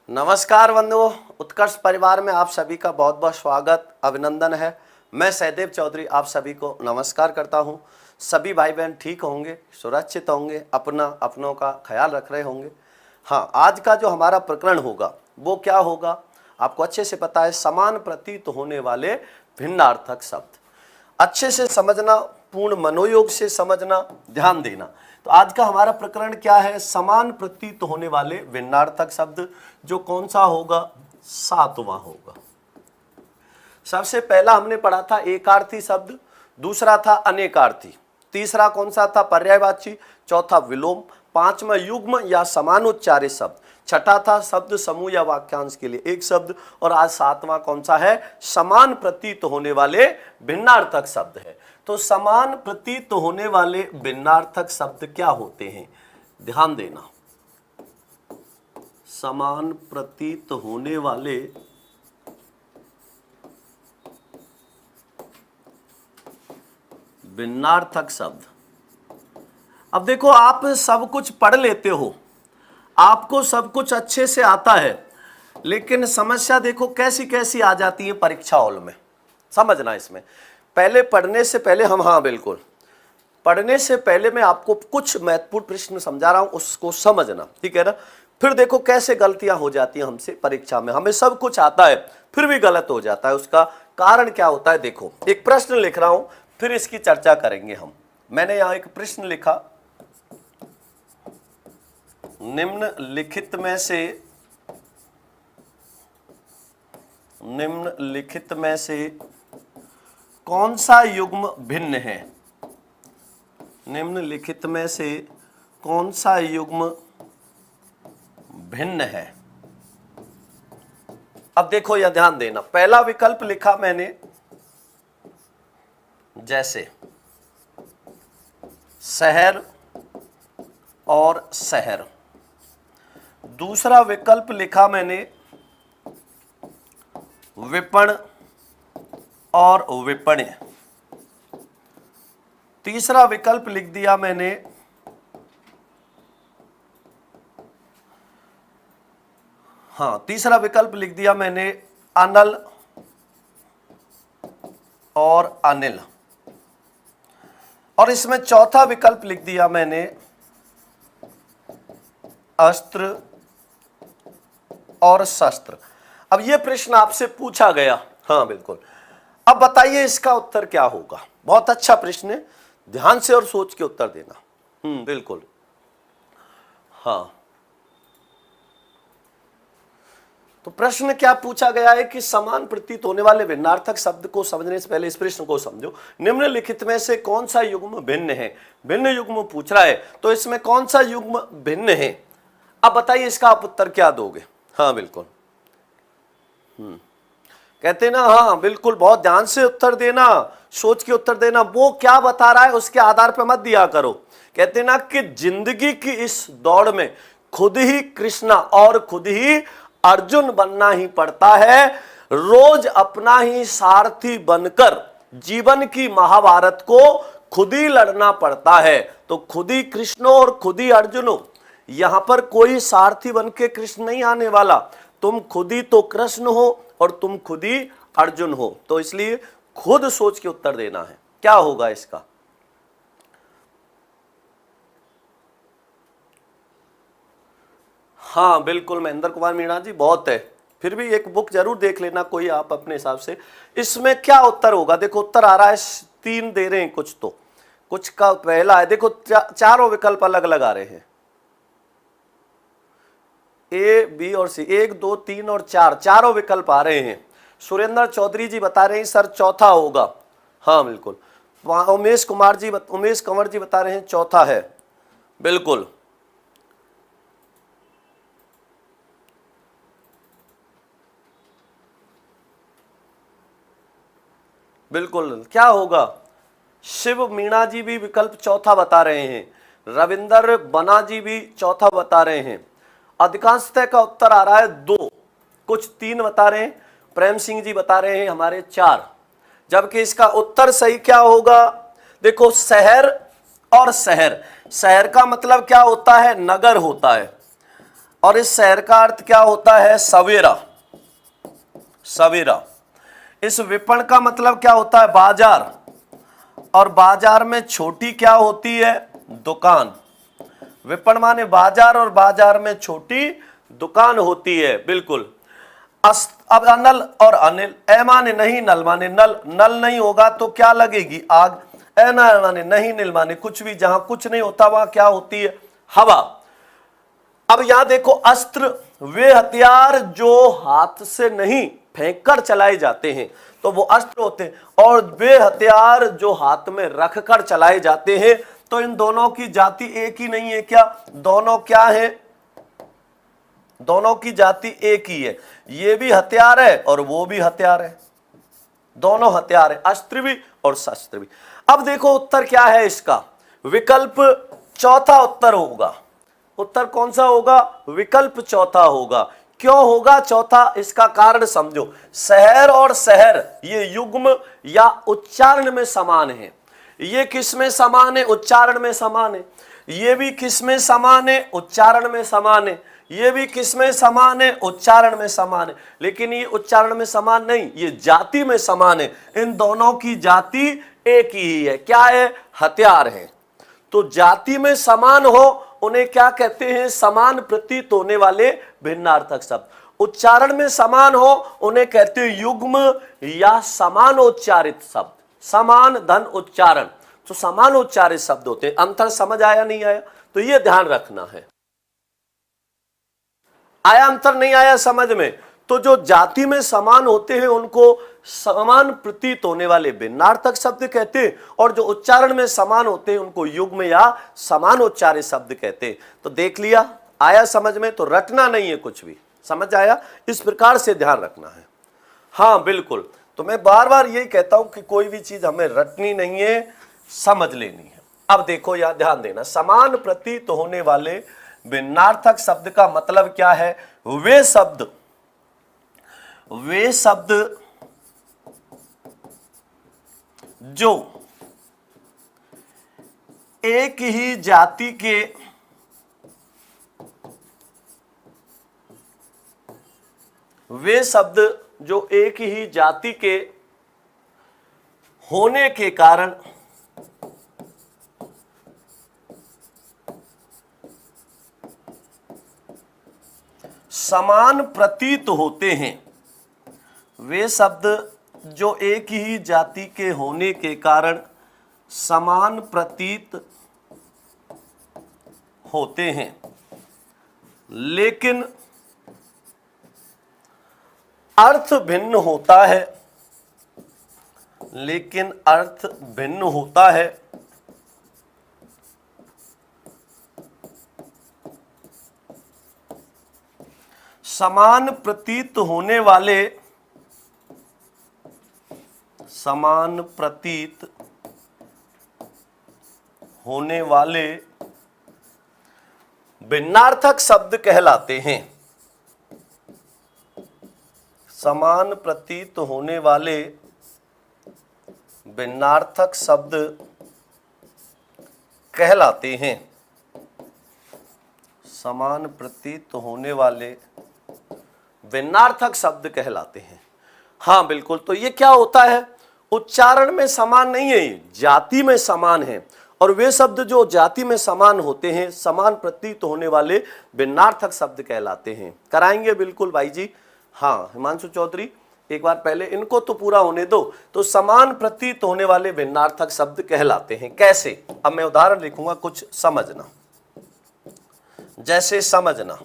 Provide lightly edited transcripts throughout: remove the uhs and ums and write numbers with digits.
नमस्कार बंधुओं, उत्कर्ष परिवार में आप सभी का बहुत बहुत स्वागत अभिनंदन है। मैं सहदेव चौधरी आप सभी को नमस्कार करता हूं। सभी भाई बहन ठीक होंगे, सुरक्षित होंगे, अपनों का ख्याल रख रहे होंगे। हाँ, आज का जो हमारा प्रकरण होगा वो क्या होगा आपको अच्छे से पता है। समान प्रतीत होने वाले भिन्नार्थक शब्द अच्छे से समझना, पूर्ण मनोयोग से समझना, ध्यान देना। तो आज का हमारा प्रकरण क्या है? समान प्रतीत होने वाले भिन्नार्थक शब्द। जो कौन सा होगा? 7वां होगा। सबसे पहला हमने पढ़ा था एकार्थी शब्द, दूसरा था अनेकार्थी, तीसरा कौन सा था? पर्यायवाची, चौथा विलोम, पांचवा युग्म या समानोच्चारित शब्द, छठा था शब्द समूह या वाक्यांश के लिए एक शब्द, और आज 7वां कौन सा है? समान प्रतीत होने वाले भिन्नार्थक शब्द है। तो समान प्रतीत होने वाले भिन्नार्थक शब्द क्या होते हैं? ध्यान देना। समान प्रतीत होने वाले भिन्नार्थक शब्द। अब देखो, आप सब कुछ पढ़ लेते हो, आपको सब कुछ अच्छे से आता है, लेकिन समस्या देखो कैसी कैसी आ जाती है परीक्षा हॉल में। समझना इसमें पहले पढ़ने से पहले बिल्कुल पढ़ने से पहले मैं आपको कुछ महत्वपूर्ण प्रश्न समझा रहा हूं, उसको समझना, ठीक है ना। फिर देखो कैसे गलतियां हो जाती हैं हमसे परीक्षा में। हमें सब कुछ आता है फिर भी गलत हो जाता है, उसका कारण क्या होता है? देखो, एक प्रश्न लिख रहा हूं, फिर इसकी चर्चा करेंगे हम। मैंने यहां एक प्रश्न लिखा, निम्नलिखित में से कौन सा युग्म भिन्न है? निम्नलिखित में से कौन सा युग्म भिन्न है? अब देखो, यह ध्यान देना। पहला विकल्प लिखा मैंने जैसे शहर और शहर। दूसरा विकल्प लिखा मैंने विपण और विपण्य। तीसरा विकल्प लिख दिया मैंने अनल और अनिल। और इसमें चौथा विकल्प लिख दिया मैंने अस्त्र और शस्त्र। अब यह प्रश्न आपसे पूछा गया, बिल्कुल। अब बताइए इसका उत्तर क्या होगा? बहुत अच्छा प्रश्न है, ध्यान से और सोच के उत्तर देना। बिल्कुल। तो प्रश्न क्या पूछा गया है कि समान प्रतीत होने वाले भिन्नार्थक शब्द को समझने से पहले इस प्रश्न को समझो। निम्नलिखित में से कौन सा युग्म भिन्न है? भिन्न युग्म पूछ रहा है, तो इसमें कौन सा युग्म भिन्न है? अब बताइए इसका आप उत्तर क्या दोगे? बिल्कुल। कहते ना, बिल्कुल, बहुत ध्यान से उत्तर देना, सोच के उत्तर देना। वो क्या बता रहा है उसके आधार पर मत दिया करो। कहते ना कि जिंदगी की इस दौड़ में खुद ही कृष्णा और खुद ही अर्जुन बनना ही पड़ता है। रोज अपना ही सारथी बनकर जीवन की महाभारत को खुद ही लड़ना पड़ता है। तो खुद ही कृष्ण और खुद ही अर्जुन। यहां पर कोई सारथी बन के कृष्ण नहीं आने वाला। तुम खुद ही तो कृष्ण हो और तुम खुद ही अर्जुन हो। तो इसलिए खुद सोच के उत्तर देना है। क्या होगा इसका? बिल्कुल महेंद्र कुमार मीणा जी, बहुत है। फिर भी एक बुक जरूर देख लेना कोई आप अपने हिसाब से। इसमें क्या उत्तर होगा? देखो, उत्तर आ रहा है 3 दे रहे हैं कुछ, तो कुछ का पहला है। देखो, चारों विकल्प अलग अलग आ रहे हैं, ए, बी और सी। 1, 2, 3 और 4 चारों विकल्प आ रहे हैं। सुरेंद्र चौधरी जी बता रहे हैं सर चौथा होगा। बिल्कुल। उमेश कंवर जी बता रहे हैं चौथा है। बिल्कुल। बिल्कुल, क्या होगा? शिव मीणा जी भी विकल्प चौथा बता रहे हैं। रविंदर बना जी भी चौथा बता रहे हैं। अधिकांशतः का उत्तर आ रहा है 2, कुछ 3 बता रहे हैं। प्रेम सिंह जी बता रहे हैं हमारे 4, जबकि इसका उत्तर सही क्या होगा? देखो, शहर और शहर। शहर का मतलब क्या होता है? नगर होता है। और इस शहर का अर्थ क्या होता है? सवेरा, सवेरा। इस विपण का मतलब क्या होता है? बाजार, और बाजार में छोटी क्या होती है? दुकान। विपण माने बाजार और बाजार में छोटी दुकान होती है, बिल्कुल। अब अनल और अनिल, ए माने नहीं, नल माने नल, नल नहीं होगा तो क्या लगेगी? आग। ए ना माने नहीं, निल माने कुछ भी, जहां कुछ नहीं होता वहां क्या होती है? हवा। अब यहां देखो, अस्त्र वे हथियार जो हाथ से नहीं फेंककर चलाए जाते हैं तो वो अस्त्र होते हैं, और वे हथियार जो हाथ में रखकर चलाए जाते हैं, तो इन दोनों की जाति एक ही नहीं है क्या? दोनों क्या है? दोनों की जाति एक ही है। ये भी हथियार है और वो भी हथियार है, दोनों हथियार है, अस्त्र भी और शस्त्र भी। अब देखो उत्तर क्या है इसका? विकल्प चौथा उत्तर होगा। उत्तर कौन सा होगा? विकल्प चौथा होगा। क्यों होगा चौथा? इसका कारण समझो। शहर और शहर ये युग्म या उच्चारण में समान है। ये किस में समान है? उच्चारण में समान है। ये भी किस में समान है? उच्चारण में समान है। ये भी किस में समान है? उच्चारण में समान है। लेकिन ये उच्चारण में समान नहीं, ये जाति में समान है। इन दोनों की जाति एक ही है। क्या है? हथियार है। तो जाति में समान हो उन्हें क्या कहते हैं? समान प्रतीत होने वाले भिन्नार्थक शब्द। उच्चारण में समान हो उन्हें कहते हैं युग्म या समानोच्चारित शब्द। समान धन उच्चारण, तो समान उच्चारित शब्द होते हैं। अंतर समझ आया नहीं आया? तो ये ध्यान रखना है। आया अंतर नहीं आया समझ में? तो जो जाति में समान होते हैं उनको समान प्रतीत होने वाले भिन्नार्थक शब्द कहते हैं, और जो उच्चारण में समान होते हैं उनको युग्म या समानोच्चारित शब्द कहते हैं। तो देख लिया, आया समझ में? तो रटना नहीं है कुछ भी, समझ आया? इस प्रकार से ध्यान रखना है। हाँ बिल्कुल, तो मैं बार बार यही कहता हूं कि कोई भी चीज हमें रटनी नहीं है, समझ लेनी है। अब देखो यहां ध्यान देना, समान प्रतीत होने वाले भिन्नार्थक शब्द का मतलब क्या है? वे शब्द जो एक ही जाति के वे शब्द जो एक ही जाति के होने के कारण समान प्रतीत होते हैं। वे शब्द जो एक ही जाति के होने के कारण समान प्रतीत होते हैं, लेकिन अर्थ भिन्न होता है। लेकिन अर्थ भिन्न होता है। समान प्रतीत होने वाले भिन्नार्थक शब्द कहलाते हैं। समान प्रतीत होने वाले भिन्नार्थक शब्द कहलाते हैं। समान प्रतीत होने वाले भिन्नार्थक शब्द कहलाते हैं। हाँ बिल्कुल, तो ये क्या होता है? उच्चारण में समान नहीं है, जाति में समान है। और वे शब्द जो जाति में समान होते हैं, समान प्रतीत होने वाले भिन्नार्थक शब्द कहलाते हैं। कराएंगे बिल्कुल भाई जी। हाँ हिमांशु चौधरी, एक बार पहले इनको तो पूरा होने दो। तो समान प्रतीत होने वाले भिन्नार्थक शब्द कहलाते हैं। कैसे? अब मैं उदाहरण लिखूंगा, कुछ समझना। जैसे समझना,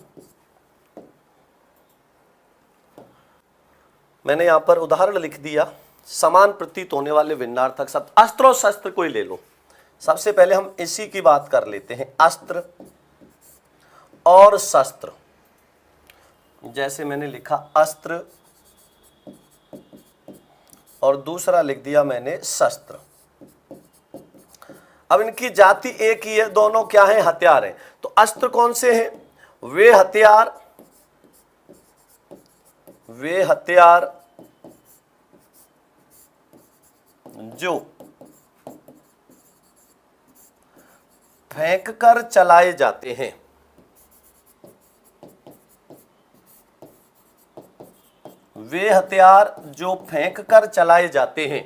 मैंने यहां पर उदाहरण लिख दिया, समान प्रतीत होने वाले भिन्नार्थक शब्द। अस्त्र और शस्त्र कोई ले लो। सबसे पहले हम इसी की बात कर लेते हैं, अस्त्र और शस्त्र। जैसे मैंने लिखा अस्त्र और दूसरा लिख दिया मैंने शस्त्र। अब इनकी जाति एक ही है, दोनों क्या हैं? हथियार हैं। तो अस्त्र कौन से हैं? वे हथियार जो फेंक कर चलाए जाते हैं। वे हथियार जो फेंक कर चलाए जाते हैं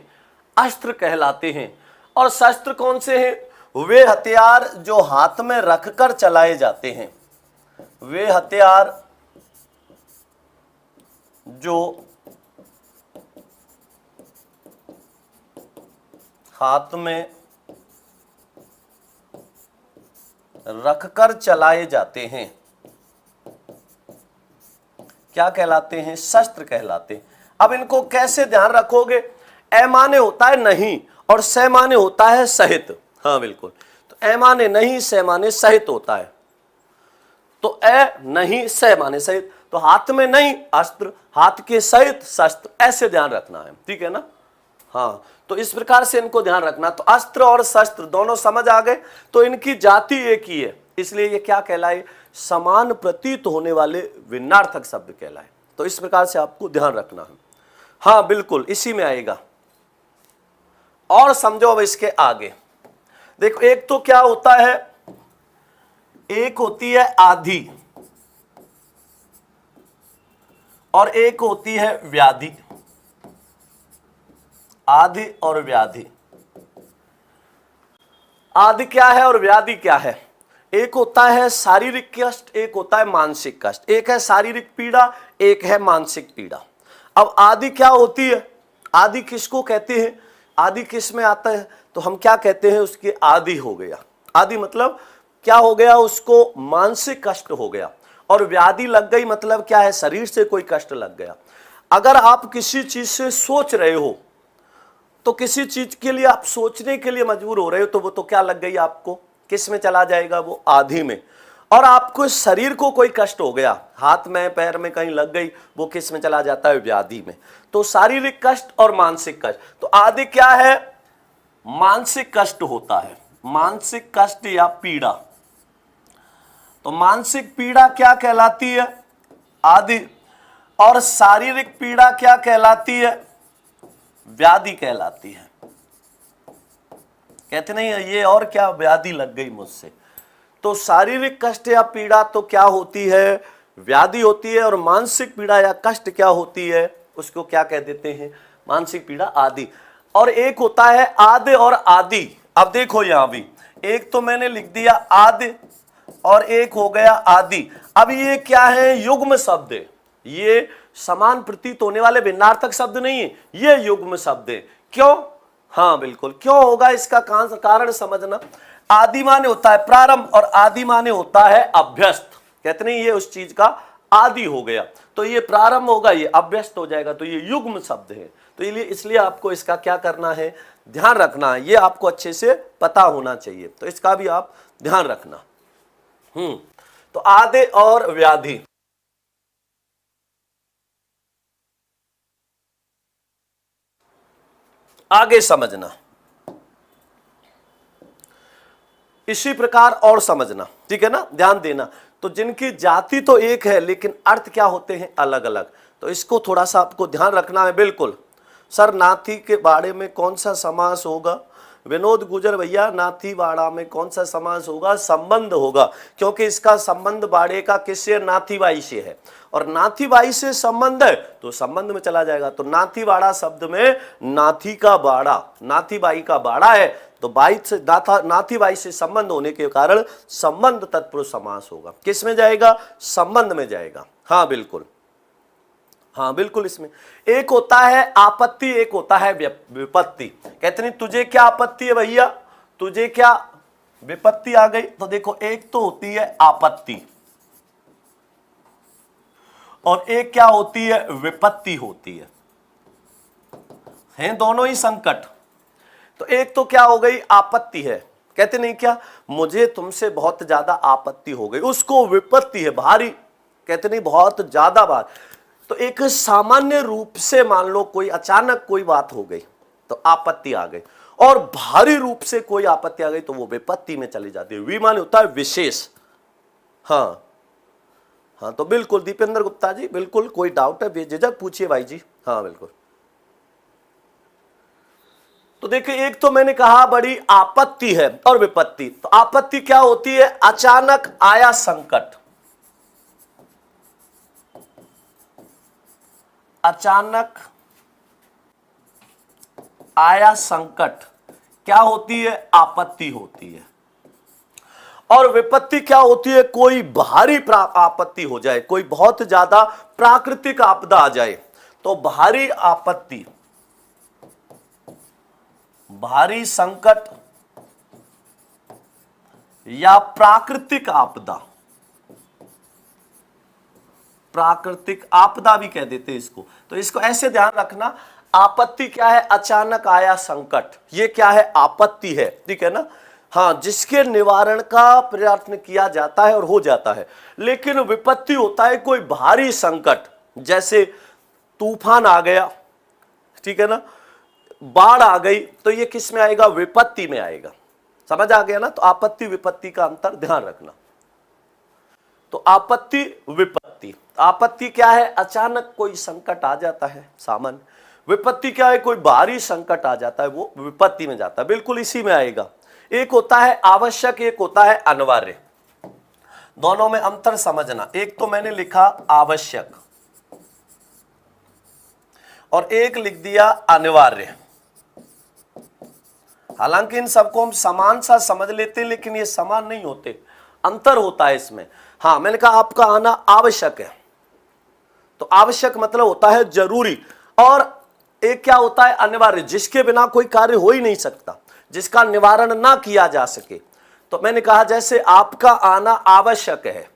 अस्त्र कहलाते हैं। और शस्त्र कौन से हैं? वे हथियार जो हाथ में रखकर चलाए जाते हैं। वे हथियार जो हाथ में रखकर चलाए जाते हैं क्या कहलाते हैं? शस्त्र कहलाते हैं। अब इनको कैसे ध्यान रखोगे? ए माने होता है नहीं और से माने होता है सहित। हाँ बिल्कुल, तो ए माने नहीं, से माने सहित होता है। तो ए नहीं, से माने सहित, तो हाथ में नहीं अस्त्र, हाथ के सहित शस्त्र, ऐसे ध्यान रखना है, ठीक है ना। हाँ, तो इस प्रकार से इनको ध्यान रखना। तो अस्त्र और शस्त्र दोनों समझ आ गए, तो इनकी जाति एक ही है, इसलिए ये क्या कहलाए? समान प्रतीत होने वाले विन्नार्थक शब्द कहलाए। तो इस प्रकार से आपको ध्यान रखना है। हाँ बिल्कुल, इसी में आएगा। और समझो अब इसके आगे देखो, एक तो क्या होता है, एक होती है आधि और एक होती है व्याधि। आधि और व्याधि। आधि क्या है और व्याधि क्या है? एक होता है शारीरिक कष्ट, एक होता है मानसिक कष्ट। एक है शारीरिक पीड़ा, एक है मानसिक पीड़ा। अब आदि क्या होती है? आदि किसको कहते हैं? आदि किस में आता है? तो हम क्या कहते हैं? उसके आदि हो गया। आदि मतलब क्या हो गया? उसको मानसिक कष्ट हो गया। और व्याधि लग गई मतलब क्या है? शरीर से कोई कष्ट लग गया। अगर आप किसी चीज से सोच रहे हो, तो किसी चीज के लिए आप सोचने के लिए मजबूर हो रहे हो, तो वो तो क्या लग गई आपको? किस में चला जाएगा? वो आधि में। और आपको शरीर को कोई कष्ट हो गया, हाथ में पैर में कहीं लग गई, वो किस में चला जाता है? व्याधि में। तो शारीरिक कष्ट और मानसिक कष्ट। तो आदि क्या है? मानसिक कष्ट होता है, मानसिक कष्ट या पीड़ा। तो मानसिक पीड़ा क्या कहलाती है? आदि। और शारीरिक पीड़ा क्या कहलाती है? व्याधि कहलाती है। कहते नहीं है ये और क्या, व्याधि लग गई मुझसे। तो शारीरिक कष्ट या पीड़ा तो क्या होती है? व्याधि होती है। और मानसिक पीड़ा या कष्ट क्या होती है? उसको क्या कह देते हैं? मानसिक पीड़ा, आदि। और एक होता है आदि और आदि। अब देखो यहां भी एक तो मैंने लिख दिया आदि और एक हो गया आदि। अब ये क्या है? युग्म शब्द है। ये समान प्रतीत होने वाले भिन्नार्थक शब्द नहीं है, ये युग्म शब्द है। क्यों? हाँ बिल्कुल, क्यों होगा इसका कारण समझना। आदि माने होता है प्रारंभ और आदि माने होता है अभ्यस्त। कहते नहीं ये उस चीज का आदि हो गया, तो ये प्रारंभ होगा, ये अभ्यस्त हो जाएगा, तो ये युग्म शब्द है। तो इसलिए आपको इसका क्या करना है? ध्यान रखना है। ये आपको अच्छे से पता होना चाहिए, तो इसका भी आप ध्यान रखना। तो आदि और व्याधि। आगे समझना, इसी प्रकार और समझना, ठीक है ना, ध्यान देना। तो जिनकी जाति तो एक है लेकिन अर्थ क्या होते हैं? अलग अलग। तो इसको थोड़ा सा आपको ध्यान रखना है। बिल्कुल सर, नाथी के बाड़े में कौन सा समास होगा? विनोद गुजर भैया, नाथी बाड़ा में कौन सा समास होगा? संबंध होगा, क्योंकि इसका संबंध बाड़े का किससे? नाथीबाई से है। और नाथीबाई से संबंध है तो संबंध में चला जाएगा। तो नाथी बाड़ा शब्द में नाथी का बाड़ा, नाथीबाई का बाड़ा है, तो बाई से नाथीबाई से संबंध होने के कारण संबंध तत्पुरुष समास होगा। किस में जाएगा? संबंध में जाएगा। हाँ बिल्कुल, हाँ बिल्कुल। इसमें एक होता है आपत्ति, एक होता है विपत्ति। कहते नहीं तुझे क्या आपत्ति है भैया, तुझे क्या विपत्ति आ गई? तो देखो, एक तो होती है आपत्ति और एक क्या होती है? विपत्ति होती है। हैं दोनों ही संकट। तो एक तो क्या हो गई? आपत्ति है। कहते नहीं क्या, मुझे तुमसे बहुत ज्यादा आपत्ति हो गई, उसको विपत्ति है, भारी। कहते नहीं बहुत ज्यादा बार। तो एक सामान्य रूप से मान लो कोई अचानक कोई बात हो गई तो आपत्ति आ गई, और भारी रूप से कोई आपत्ति आ गई तो वो विपत्ति में चली जाती है। विमान होता है विशेष। हाँ हाँ, तो बिल्कुल दीपेंद्र गुप्ता जी, बिल्कुल कोई डाउट है बेझिझक पूछिए भाई जी। हाँ बिल्कुल। तो देखिए, एक तो मैंने कहा बड़ी आपत्ति है और विपत्ति। तो आपत्ति क्या होती है? अचानक आया संकट। अचानक आया संकट क्या होती है? आपत्ति होती है। और विपत्ति क्या होती है? कोई भारी आपत्ति हो जाए, कोई बहुत ज्यादा प्राकृतिक आपदा आ जाए। तो भारी आपत्ति, भारी संकट या प्राकृतिक आपदा, प्राकृतिक आपदा भी कह देते हैं इसको। तो इसको ऐसे ध्यान रखना, आपत्ति क्या है? अचानक आया संकट, ये क्या है? आपत्ति है, ठीक है ना। हाँ, जिसके निवारण का प्रयत्न किया जाता है और हो जाता है। लेकिन विपत्ति होता है कोई भारी संकट, जैसे तूफान आ गया, ठीक है ना, बाढ़ आ गई, तो ये किस में आएगा? विपत्ति में आएगा। समझ आ गया ना। तो आपत्ति विपत्ति का अंतर ध्यान रखना। तो आपत्ति विपत्ति, आपत्ति क्या है? अचानक कोई संकट आ जाता है, सामान्य। विपत्ति क्या है? कोई भारी संकट आ जाता है, वो विपत्ति में जाता है, बिल्कुल इसी में आएगा। एक होता है आवश्यक, एक होता है अनिवार्य। दोनों में अंतर समझना। एक तो मैंने लिखा आवश्यक और एक लिख दिया अनिवार्य। हालांकि इन सबको हम समान सा समझ लेते हैं, लेकिन ये समान नहीं होते, अंतर होता है इसमें। हाँ, मैंने कहा आपका आना आवश्यक है, तो आवश्यक मतलब होता है जरूरी। और एक क्या होता है? अनिवार्य, जिसके बिना कोई कार्य हो ही नहीं सकता, जिसका निवारण ना किया जा सके। तो मैंने कहा जैसे आपका आना आवश्यक है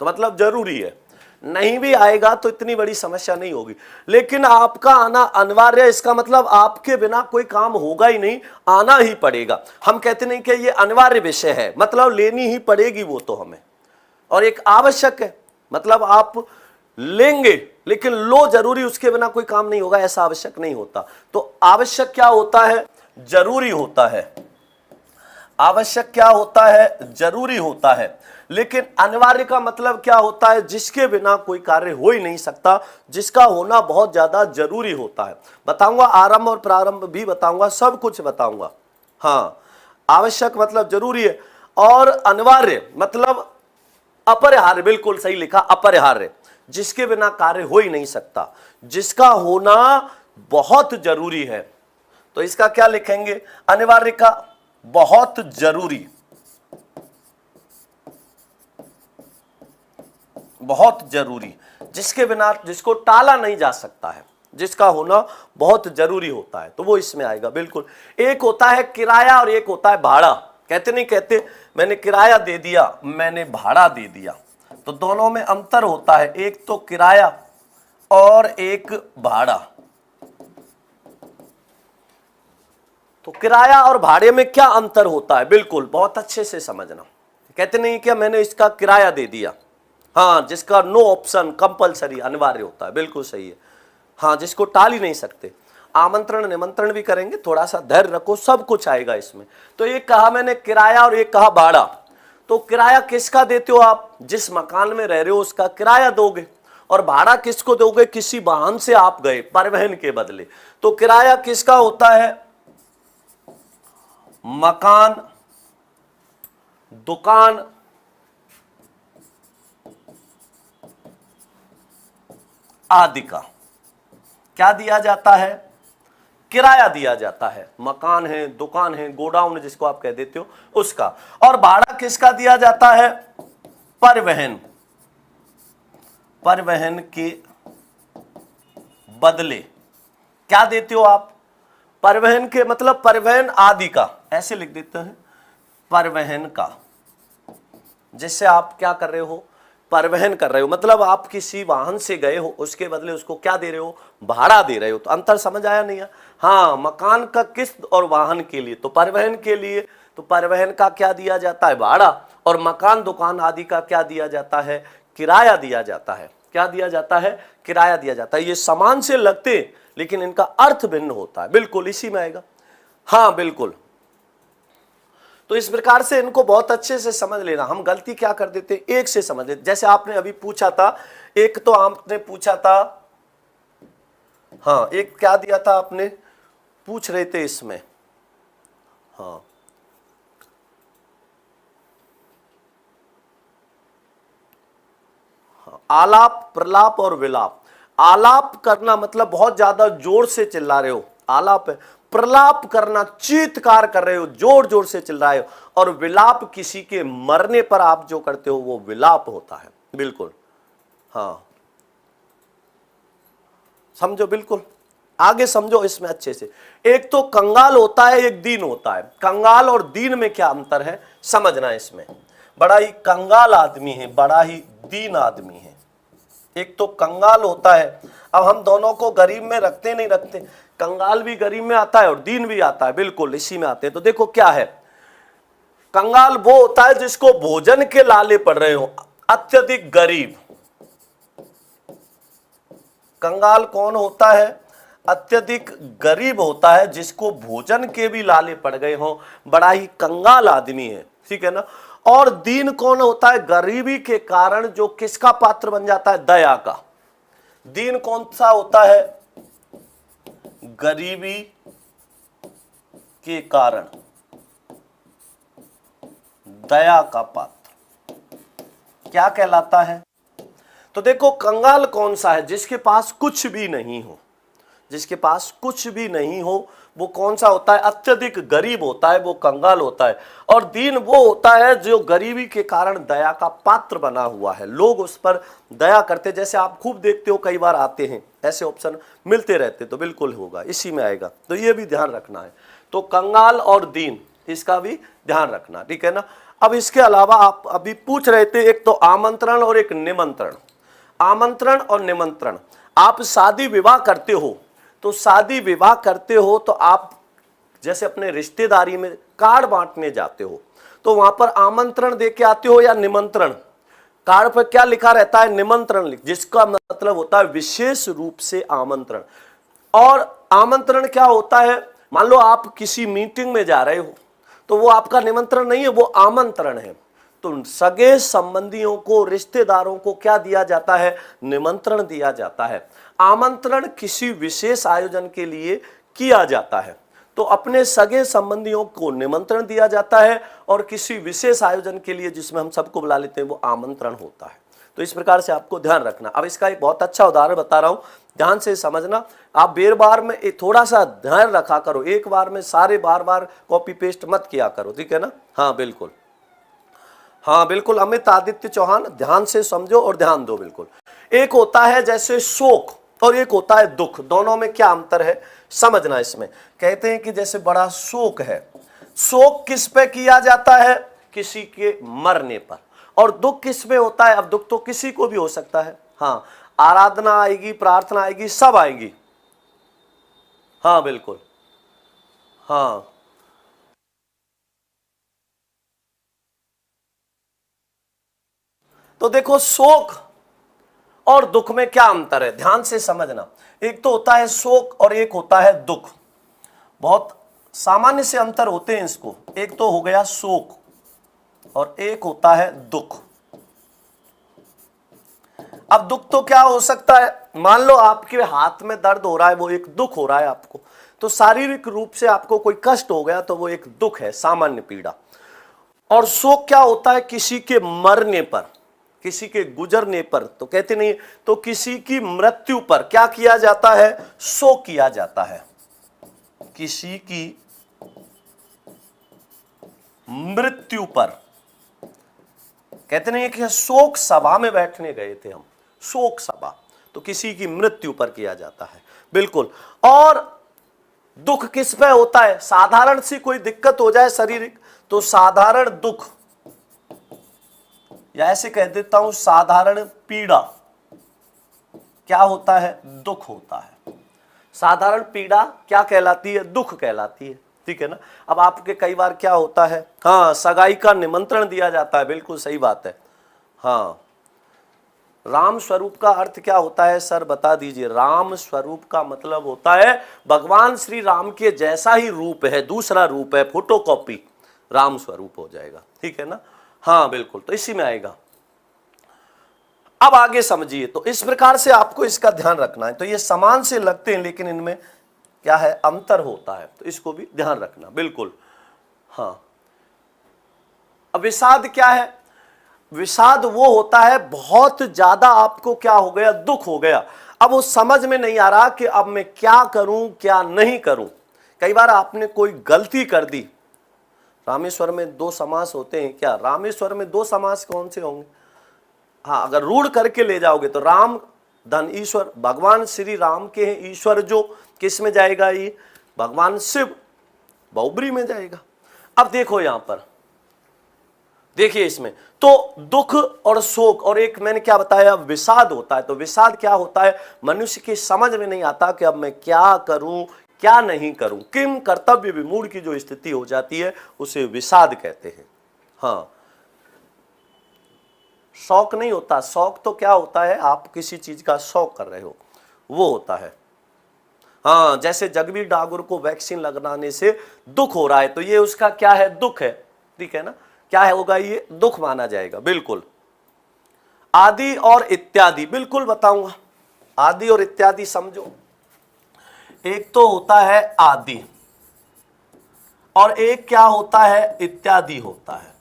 तो मतलब जरूरी है, नहीं भी आएगा तो इतनी बड़ी समस्या नहीं होगी। लेकिन आपका आना अनिवार्य है, इसका मतलब आपके बिना कोई काम होगा ही नहीं, आना ही पड़ेगा। हम कहते नहीं कि ये अनिवार्य विषय है, मतलब लेनी ही पड़ेगी वो तो हमें। और एक आवश्यक है, मतलब आप लेंगे लेकिन लो जरूरी, उसके बिना कोई काम नहीं होगा, ऐसा आवश्यक नहीं होता। तो आवश्यक क्या होता है? जरूरी होता है। आवश्यक क्या होता है? जरूरी होता है। लेकिन अनिवार्य का मतलब क्या होता है? जिसके बिना कोई कार्य हो ही नहीं सकता, जिसका होना बहुत ज्यादा जरूरी होता है। बताऊंगा, आरंभ और प्रारंभ भी बताऊंगा, सब कुछ बताऊंगा। हाँ, आवश्यक मतलब जरूरी है, और अनिवार्य मतलब अपरिहार्य, बिल्कुल सही लिखा, अपरिहार्य, जिसके बिना कार्य हो ही नहीं सकता, जिसका होना बहुत जरूरी है। तो इसका क्या लिखेंगे? अनिवार्य का बहुत जरूरी, बहुत जरूरी, जिसके बिना, जिसको टाला नहीं जा सकता है, जिसका होना बहुत जरूरी होता है, तो वो इसमें आएगा बिल्कुल। एक होता है किराया और एक होता है भाड़ा। कहते नहीं कहते मैंने किराया दे दिया, मैंने भाड़ा दे दिया, तो दोनों में अंतर होता है, एक तो किराया और एक भाड़ा। तो किराया और भाड़े में क्या अंतर होता है? बिल्कुल बहुत अच्छे से समझना। कहते नहीं क्या मैंने इसका किराया दे दिया, हाँ, जिसका नो ऑप्शन, कंपलसरी, अनिवार्य होता है, बिल्कुल सही है। हाँ, जिसको टाल ही नहीं सकते। आमंत्रण निमंत्रण भी करेंगे, थोड़ा सा धैर्य रखो, सब कुछ आएगा इसमें। तो एक कहा मैंने किराया और एक कहा भाड़ा। तो किराया किसका देते हो आप? जिस मकान में रह रहे हो उसका किराया दोगे। और भाड़ा किसको दोगे? किसी वाहन से आप गए परिवहन के बदले। तो किराया किसका होता है? मकान, दुकान, आदि का क्या दिया जाता है? किराया दिया जाता है। मकान है, दुकान है, गोडाउन जिसको आप कह देते हो उसका। और भाड़ा किसका दिया जाता है? परिवहन, परिवहन के बदले क्या देते हो आप? परिवहन के मतलब परिवहन आदि का, ऐसे लिख देते हैं, परिवहन का, जिससे आप क्या कर रहे हो? परिवहन कर रहे हो, मतलब आप किसी वाहन से गए हो, उसके बदले उसको क्या दे रहे हो? भाड़ा दे रहे हो। तो अंतर समझ आया नहीं है? हाँ, मकान का किस्त और वाहन के लिए, तो परिवहन के लिए तो परिवहन का क्या दिया जाता है? भाड़ा। और मकान दुकान आदि का क्या दिया जाता है? किराया दिया जाता है। क्या दिया जाता है? किराया दिया जाता है। ये समान से लगते लेकिन इनका अर्थ भिन्न होता है, बिल्कुल इसी में आएगा। हाँ बिल्कुल। तो इस प्रकार से इनको बहुत अच्छे से समझ लेना। हम गलती क्या कर देते, एक से समझ लेते। जैसे आपने अभी पूछा था, एक तो आपने पूछा था, हाँ, एक क्या दिया था आपने, पूछ रहे थे इसमें, हाँ, आलाप, प्रलाप और विलाप। आलाप करना मतलब बहुत ज्यादा जोर से चिल्ला रहे हो, आलाप है। प्रलाप करना, चीत्कार कर रहे हो, जोर जोर से चिल्ला रहे हो। और विलाप किसी के मरने पर आप जो करते हो वो विलाप होता है। बिल्कुल, हाँ, समझो, बिल्कुल आगे समझो इसमें अच्छे से। एक तो कंगाल होता है, एक दीन होता है। कंगाल और दीन में क्या अंतर है समझना। इसमें बड़ा ही कंगाल आदमी है, बड़ा ही दीन आदमी है। एक तो कंगाल होता है, अब हम दोनों को गरीब में रखते नहीं रखते, कंगाल भी गरीब में आता है और दीन भी आता है, बिल्कुल इसी में आते हैं। तो देखो क्या है, कंगाल वो होता है जिसको भोजन के लाले पड़ रहे हो, अत्यधिक गरीब। कंगाल कौन होता है? अत्यधिक गरीब होता है, जिसको भोजन के भी लाले पड़ गए हो, बड़ा ही कंगाल आदमी है, ठीक है ना। और दीन कौन होता है? गरीबी के कारण जो किसका पात्र बन जाता है? दया का। दीन कौन सा होता है? गरीबी के कारण दया का पात्र क्या कहलाता है? तो देखो कंगाल कौन सा है? जिसके पास कुछ भी नहीं हो, जिसके पास कुछ भी नहीं हो वो कौन सा होता है? अत्यधिक गरीब होता है, वो कंगाल होता है। और दीन वो होता है जो गरीबी के कारण दया का पात्र बना हुआ है, लोग उस पर दया करते। जैसे आप खूब देखते हो, कई बार आते हैं ऐसे ऑप्शन मिलते रहते, तो बिल्कुल होगा, इसी में आएगा, तो ये भी ध्यान रखना है। तो कंगाल और दीन, इसका भी ध्यान रखना, ठीक है ना। अब इसके अलावा आप अभी पूछ रहे थे, एक तो आमंत्रण और एक निमंत्रण। आमंत्रण और निमंत्रण, आप शादी विवाह करते हो, तो शादी विवाह करते हो तो आप जैसे अपने रिश्तेदारी में कार्ड बांटने जाते हो, तो वहां पर आमंत्रण देके आते हो या निमंत्रण? कार्ड पर क्या लिखा रहता है? निमंत्रण, जिसका मतलब होता है विशेष रूप से आमंत्रण। और आमंत्रण क्या होता है? मान लो आप किसी मीटिंग में जा रहे हो, तो वो आपका निमंत्रण नहीं है, वो आमंत्रण है। तो सगे संबंधियों को, रिश्तेदारों को क्या दिया जाता है? निमंत्रण दिया जाता है। आमंत्रण किसी विशेष आयोजन के लिए किया जाता है, तो अपने सगे संबंधियों को निमंत्रण दिया जाता है, और किसी विशेष आयोजन के लिए जिसमें हम सबको बुला लेते हैं वो आमंत्रण होता है। तो इस प्रकार से आपको ध्यान रखना। अब इसका एक बहुत अच्छा उदाहरण बता रहा हूं, ध्यान से समझना। आप बार में थोड़ा सा ध्यान रखा करो, एक बार में सारे बार कॉपी पेस्ट मत किया करो, ठीक है ना। हाँ बिल्कुल, हाँ बिल्कुल, अमित आदित्य चौहान, ध्यान से समझो और ध्यान दो। बिल्कुल, एक होता है जैसे शोक और एक होता है दुख, दोनों में क्या अंतर है समझना। इसमें कहते हैं कि जैसे बड़ा शोक है, शोक किस पे किया जाता है? किसी के मरने पर। और दुख किस पे होता है? अब दुख तो किसी को भी हो सकता है, हाँ, आराधना आएगी, प्रार्थना आएगी, सब आएगी, हाँ बिल्कुल, हाँ। तो देखो शोक और दुख में क्या अंतर है, ध्यान से समझना। एक तो होता है शोक और एक होता है दुख, बहुत सामान्य से अंतर होते हैं इसको। एक तो हो गया शोक और एक होता है दुख। अब दुख तो क्या हो सकता है? मान लो आपके हाथ में दर्द हो रहा है, वो एक दुख हो रहा है आपको, तो शारीरिक रूप से आपको कोई कष्ट हो गया तो वो एक दुख है, सामान्य पीड़ा। और शोक क्या होता है? किसी के मरने पर, किसी के गुजरने पर, तो कहते नहीं, तो किसी की मृत्यु पर क्या किया जाता है? शोक किया जाता है। किसी की मृत्यु पर, कहते नहीं कि शोक सभा में बैठने गए थे हम, शोक सभा, तो किसी की मृत्यु पर किया जाता है, बिल्कुल। और दुख किस पे होता है? साधारण सी कोई दिक्कत हो जाए शारीरिक, तो साधारण दुख, या ऐसे कह देता हूं साधारण पीड़ा, क्या होता है? दुख होता है। साधारण पीड़ा क्या कहलाती है? दुख कहलाती है, ठीक है ना। अब आपके कई बार क्या होता है, हाँ, सगाई का निमंत्रण दिया जाता है, बिल्कुल सही बात है, हाँ। राम स्वरूप का अर्थ क्या होता है सर, बता दीजिए। राम स्वरूप का मतलब होता है भगवान श्री राम के जैसा ही रूप है, दूसरा रूप है, फोटोकॉपी, राम स्वरूप हो जाएगा, ठीक है ना। हाँ बिल्कुल, तो इसी में आएगा। अब आगे समझिए, तो इस प्रकार से आपको इसका ध्यान रखना है। तो ये समान से लगते हैं लेकिन इनमें क्या है, अंतर होता है, तो इसको भी ध्यान रखना, बिल्कुल, हाँ। अब विषाद क्या है? विषाद वो होता है बहुत ज्यादा आपको क्या हो गया, दुख हो गया। अब वो समझ में नहीं आ रहा कि अब मैं क्या करूं क्या नहीं करूं। कई बार आपने कोई गलती कर दी। रामेश्वर में 2 समास होते हैं क्या? रामेश्वर में 2 समास कौन से होंगे? हाँ, अगर रूढ़ करके ले जाओगे तो राम धन ईश्वर, भगवान श्री राम के हैं ईश्वर, जो किस में जाएगा? ये भगवान शिव बहुब्री में जाएगा। अब देखो यहां पर देखिए, इसमें तो दुख और शोक और एक मैंने क्या बताया, विषाद होता है। तो विषाद क्या होता है? मनुष्य की समझ में नहीं आता कि अब मैं क्या करूं क्या नहीं करूं, किम कर्तव्य विमूढ़ की जो स्थिति हो जाती है उसे विषाद कहते हैं। हाँ, शौक नहीं होता। शौक तो क्या होता है, आप किसी चीज का शौक कर रहे हो, वो होता है। हाँ, जैसे जगबीर डागर को वैक्सीन लगाने से दुख हो रहा है, तो ये उसका क्या है? दुख है, ठीक है ना? क्या है होगा? ये दुख माना जाएगा। बिल्कुल। आदि और इत्यादि बिल्कुल बताऊंगा। आदि और इत्यादि समझो। एक तो होता है आदि और एक क्या होता है? इत्यादि होता है।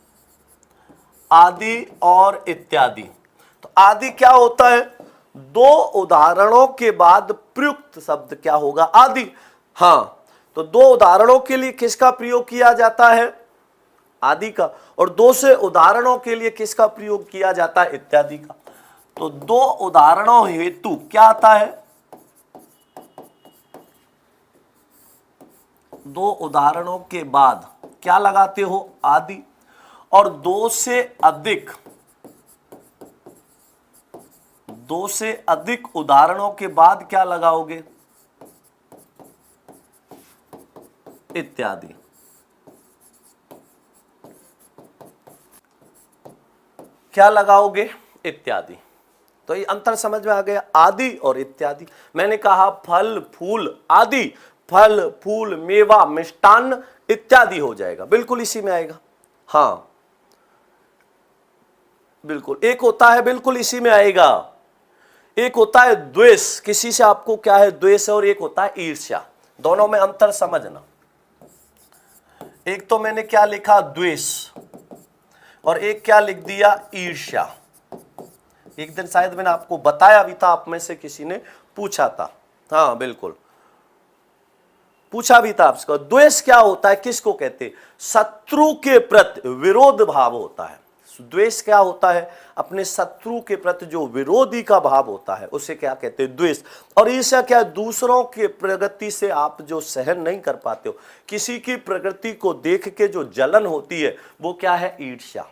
आदि और इत्यादि। तो आदि क्या होता है? 2 उदाहरणों के बाद प्रयुक्त शब्द क्या होगा? आदि। हाँ, तो 2 उदाहरणों के लिए किसका प्रयोग किया जाता है? आदि का। और 2 से उदाहरणों के लिए किसका प्रयोग किया जाता है? इत्यादि का। तो 2 उदाहरणों हेतु क्या आता है? 2 उदाहरणों के बाद क्या लगाते हो? आदि। और 2 से अधिक उदाहरणों के बाद क्या लगाओगे? इत्यादि। क्या लगाओगे? इत्यादि। तो ये अंतर समझ में आ गया, आदि और इत्यादि। मैंने कहा फल फूल आदि, फल फूल मेवा मिष्टान्न इत्यादि हो जाएगा, बिल्कुल इसी में आएगा। हाँ बिल्कुल, एक होता है बिल्कुल इसी में आएगा। एक होता है द्वेष, किसी से आपको क्या है? द्वेष है। और एक होता है ईर्ष्या। दोनों में अंतर समझना। एक तो मैंने क्या लिखा? द्वेष। और एक क्या लिख दिया? ईर्ष्या। एक दिन शायद मैंने आपको बताया भी था, आप में से किसी ने पूछा था। हाँ बिल्कुल, पूछा भी था आपको। द्वेष क्या होता है, किसको कहते हैं? शत्रु के प्रति विरोध भाव होता है। द्वेष क्या होता है? अपने शत्रु के प्रति जो विरोधी का भाव होता है उसे क्या कहते हैं? द्वेष। और ईर्ष्या क्या है? दूसरों के प्रगति से आप जो सहन नहीं कर पाते हो, किसी की प्रगति को देख के जो जलन होती है वो क्या है? ईर्ष्या।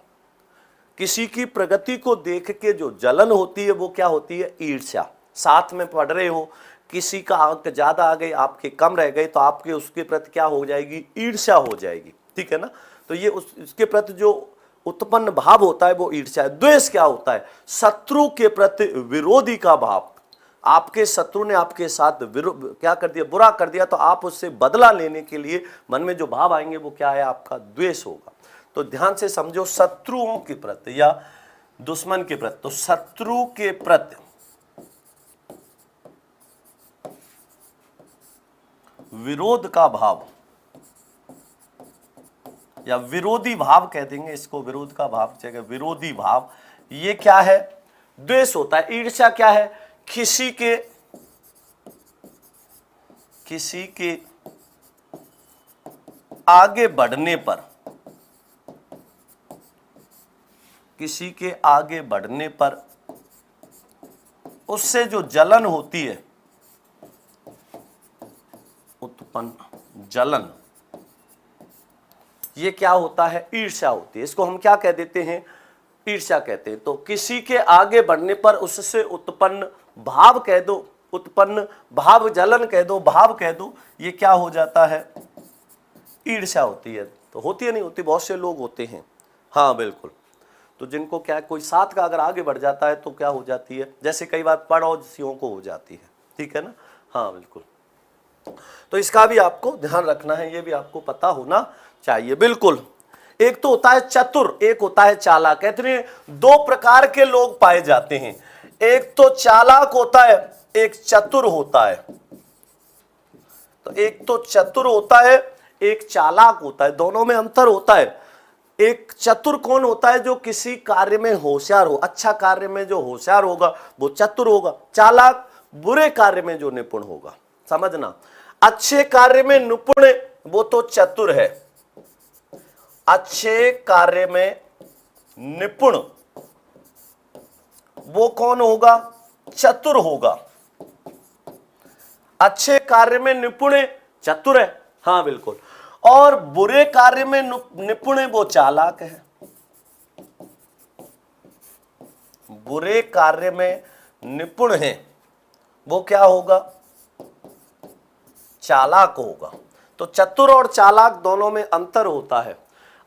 किसी की प्रगति को देख के जो जलन होती है वो क्या होती है? ईर्ष्या। साथ में पढ़ रहे हो, किसी का अंक ज्यादा आ गए, आपके कम रह गए, तो आपके उसके प्रति क्या हो जाएगी? ईर्ष्या हो जाएगी, ठीक है ना? तो ये उसके प्रति जो उत्पन्न भाव होता है वो ईर्ष्या है। द्वेष क्या होता है? शत्रु के प्रति विरोधी का भाव। आपके शत्रु ने आपके साथ क्या कर दिया? बुरा कर दिया, तो आप उससे बदला लेने के लिए मन में जो भाव आएंगे वो क्या है? आपका द्वेष होगा। तो ध्यान से समझो, शत्रुओं के प्रति या दुश्मन के प्रति। तो शत्रु के प्रति विरोध का भाव या विरोधी भाव कह देंगे इसको, विरोध का भाव जगह विरोधी भाव, ये क्या है? द्वेष होता है। ईर्ष्या क्या है? किसी के आगे बढ़ने पर, किसी के आगे बढ़ने पर उससे जो जलन होती है, उत्पन्न जलन, ये क्या होता है? ईर्ष्या होती है। इसको हम क्या कह देते हैं? ईर्ष्या कहते हैं। तो किसी के आगे बढ़ने पर उससे उत्पन्न भाव कह दो, उत्पन्न भाव, जलन कह दो, भाव कह दो, ये क्या हो जाता है? ईर्ष्या होती है। तो होती है नहीं होती? बहुत से लोग होते हैं। हाँ बिल्कुल। तो जिनको क्या, कोई साथ का अगर आगे बढ़ जाता है तो क्या हो जाती है? जैसे कई बार पड़ोसियों को हो जाती है, ठीक है ना? हाँ बिल्कुल। तो इसका भी आपको ध्यान रखना है, ये भी आपको पता होना चाहिए। बिल्कुल। एक तो होता है चतुर, एक होता है चालाक। कहते हैं 2 प्रकार के लोग पाए जाते हैं, एक तो चालाक होता है, एक चतुर होता है। तो एक तो चतुर होता है, एक चालाक होता है, दोनों में अंतर होता है। एक चतुर कौन होता है? जो किसी कार्य में होशियार हो, अच्छा कार्य में जो होशियार होगा वो चतुर होगा। चालाक बुरे कार्य में जो निपुण होगा, समझना, अच्छे कार्य में निपुण वो तो चतुर है, अच्छे कार्य में निपुण वो कौन होगा, चतुर होगा। अच्छे कार्य में निपुण है, चतुर है, हाँ बिल्कुल। और बुरे कार्य में निपुण है, वो चालाक है। बुरे कार्य में निपुण है वो क्या होगा, चालाक होगा। तो चतुर और चालाक दोनों में अंतर होता है।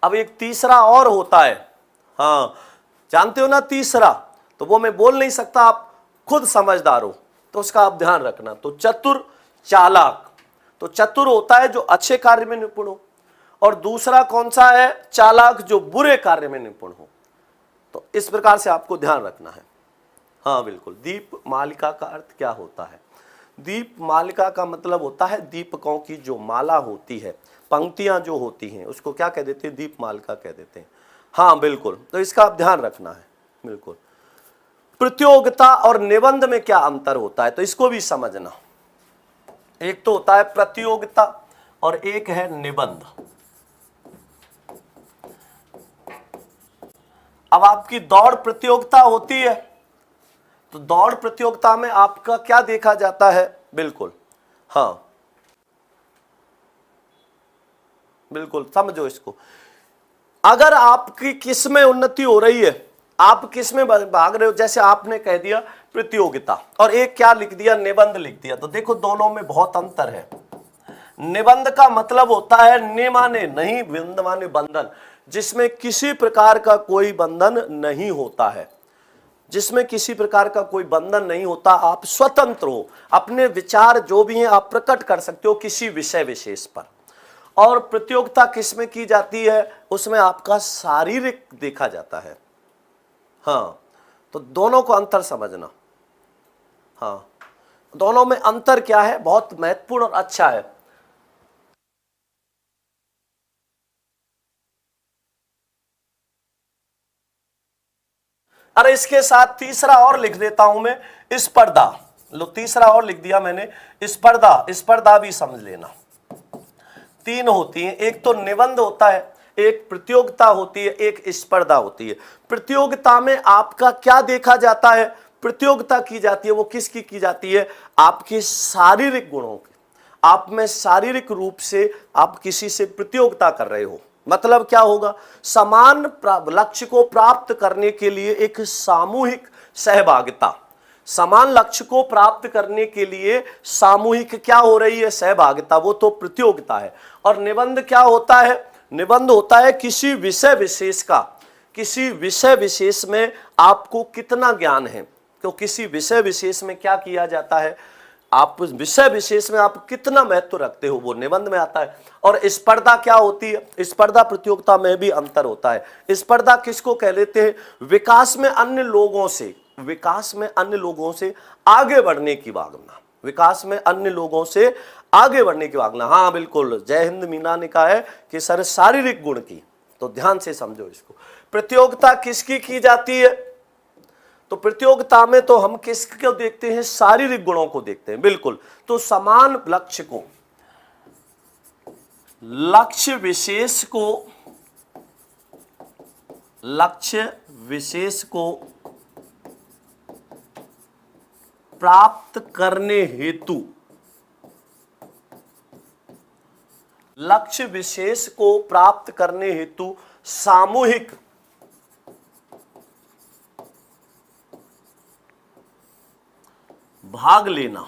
अब एक तीसरा और होता है, हाँ जानते हो ना तीसरा, तो वो मैं बोल नहीं सकता, आप खुद समझदार हो तो उसका आप ध्यान रखना। तो चतुर चालाक, तो चतुर होता है जो अच्छे कार्य में निपुण हो, और दूसरा कौन सा है, चालाक, जो बुरे कार्य में निपुण हो। तो इस प्रकार से आपको ध्यान रखना है। हाँ बिल्कुल। दीप मालिका का अर्थ क्या होता है, दीप मालिका का मतलब होता है दीपकों की जो माला होती है, पंक्तियां जो होती हैं उसको क्या कह देते हैं, दीप मालिका कह देते हैं। हाँ बिल्कुल, तो इसका आप ध्यान रखना है बिल्कुल। प्रतियोगिता और निबंध में क्या अंतर होता है, तो इसको भी समझना। एक तो होता है प्रतियोगिता और एक है निबंध। अब आपकी दौड़ प्रतियोगिता होती है, तो दौड़ प्रतियोगिता में आपका क्या देखा जाता है, बिल्कुल हाँ बिल्कुल समझो इसको। अगर आपकी किस में उन्नति हो रही है, आप किस में भाग रहे हो, जैसे आपने कह दिया प्रतियोगिता और एक क्या लिख दिया, निबंध लिख दिया, तो देखो दोनों में बहुत अंतर है। निबंध का मतलब होता है ने माने नहीं, बिंद माने बंधन, जिसमें किसी प्रकार का कोई बंधन नहीं होता है, जिसमें किसी प्रकार का कोई बंधन नहीं होता, आप स्वतंत्र हो, अपने विचार जो भी हैं आप प्रकट कर सकते हो किसी विषय विशेष पर। और प्रतियोगिता किसमें की जाती है, उसमें आपका शारीरिक देखा जाता है। हाँ, तो दोनों को अंतर समझना। हाँ, दोनों में अंतर क्या है, बहुत महत्वपूर्ण और अच्छा है। अरे इसके साथ तीसरा और लिख देता हूं मैं, स्पर्धा। लो तीसरा और लिख दिया मैंने, स्पर्धा। स्पर्धा भी समझ लेना, तीन होती हैं, एक तो निबंध होता है, एक प्रतियोगिता होती है, एक स्पर्धा होती है। प्रतियोगिता में आपका क्या देखा जाता है, प्रतियोगिता की जाती है वो किसकी की जाती है, आपके शारीरिक गुणों की। आप में शारीरिक रूप से आप किसी से प्रतियोगिता कर रहे हो, मतलब क्या होगा, समान लक्ष्य को प्राप्त करने के लिए एक सामूहिक सहभागिता, समान लक्ष्य को प्राप्त करने के लिए सामूहिक क्या हो रही है, सहभागिता, वो तो प्रतियोगिता है। और निबंध क्या होता है, निबंध होता है किसी विषय विशेष का, किसी विषय विशेष में आपको कितना ज्ञान है, तो किसी विषय विशेष में क्या किया जाता है, आप विषय विशेष में आप कितना महत्व रखते हो, वो निबंध में आता है। और स्पर्धा क्या होती है, स्पर्धा प्रतियोगिता में भी अंतर होता है। स्पर्धा किसको कह लेते हैं, विकास में अन्य लोगों से, विकास में अन्य लोगों से आगे बढ़ने की भावना, विकास में अन्य लोगों से आगे बढ़ने की भावना। हाँ बिल्कुल, जय हिंद मीना ने कहा है कि सर शारीरिक गुण की, तो ध्यान से समझो इसको। प्रतियोगिता किसकी की जाती है, तो प्रतियोगिता में तो हम किसको देखते हैं, शारीरिक गुणों को देखते हैं, बिल्कुल। तो समान लक्ष्य को, लक्ष्य विशेष को, लक्ष्य विशेष को प्राप्त करने हेतु, लक्ष्य विशेष को प्राप्त करने हेतु सामूहिक भाग लेना।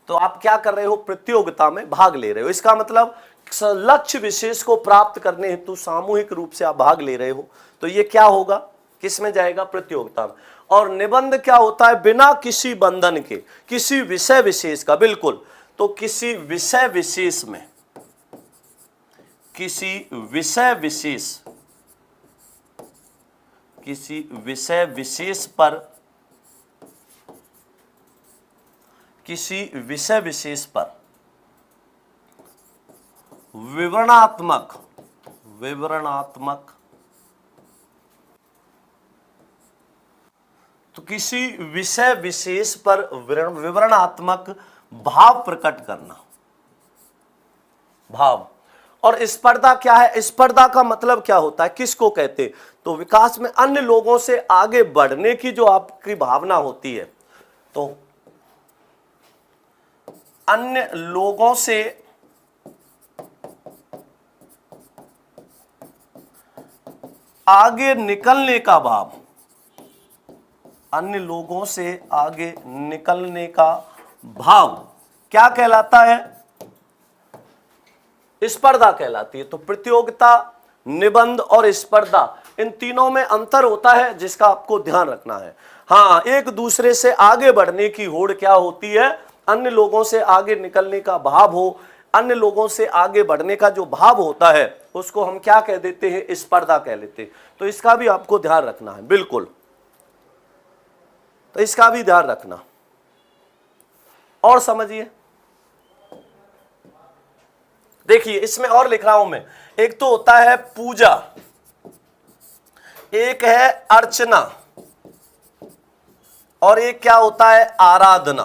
तो आप क्या कर रहे हो, प्रतियोगिता में भाग ले रहे हो, इसका मतलब लक्ष्य विशेष को प्राप्त करने हेतु सामूहिक रूप से आप भाग ले रहे हो, तो ये क्या होगा, किस में जाएगा, प्रतियोगिता में। और निबंध क्या होता है, बिना किसी बंधन के, किसी विषय विशेष का, बिल्कुल, तो किसी विषय विशेष में, किसी विषय विशेष, किसी विषय विशेष पर, किसी विषय विशेष पर विवरणात्मक, विवरणात्मक, तो किसी विषय विशेष पर विवरणात्मक भाव प्रकट करना। भाव। और स्पर्धा क्या है? स्पर्धा का मतलब क्या होता है, किसको कहते? तो विकास में अन्य लोगों से आगे बढ़ने की जो आपकी भावना होती है, तो अन्य लोगों से आगे निकलने का भाव, अन्य लोगों से आगे निकलने का भाव क्या कहलाता है? स्पर्धा कहलाती है। तो प्रतियोगिता, निबंध और स्पर्धा, इन तीनों में अंतर होता है जिसका आपको ध्यान रखना है। हाँ, एक दूसरे से आगे बढ़ने की होड़ क्या होती है? अन्य लोगों से आगे निकलने का भाव हो, अन्य लोगों से आगे बढ़ने का जो भाव होता है उसको हम क्या कह देते हैं? स्पर्धा कह लेते हैं। तो इसका भी आपको ध्यान रखना है, बिल्कुल। तो इसका भी ध्यान रखना और समझिए। देखिए इसमें और लिख रहा हूं मैं, एक तो होता है पूजा, एक है अर्चना, और एक क्या होता है? आराधना।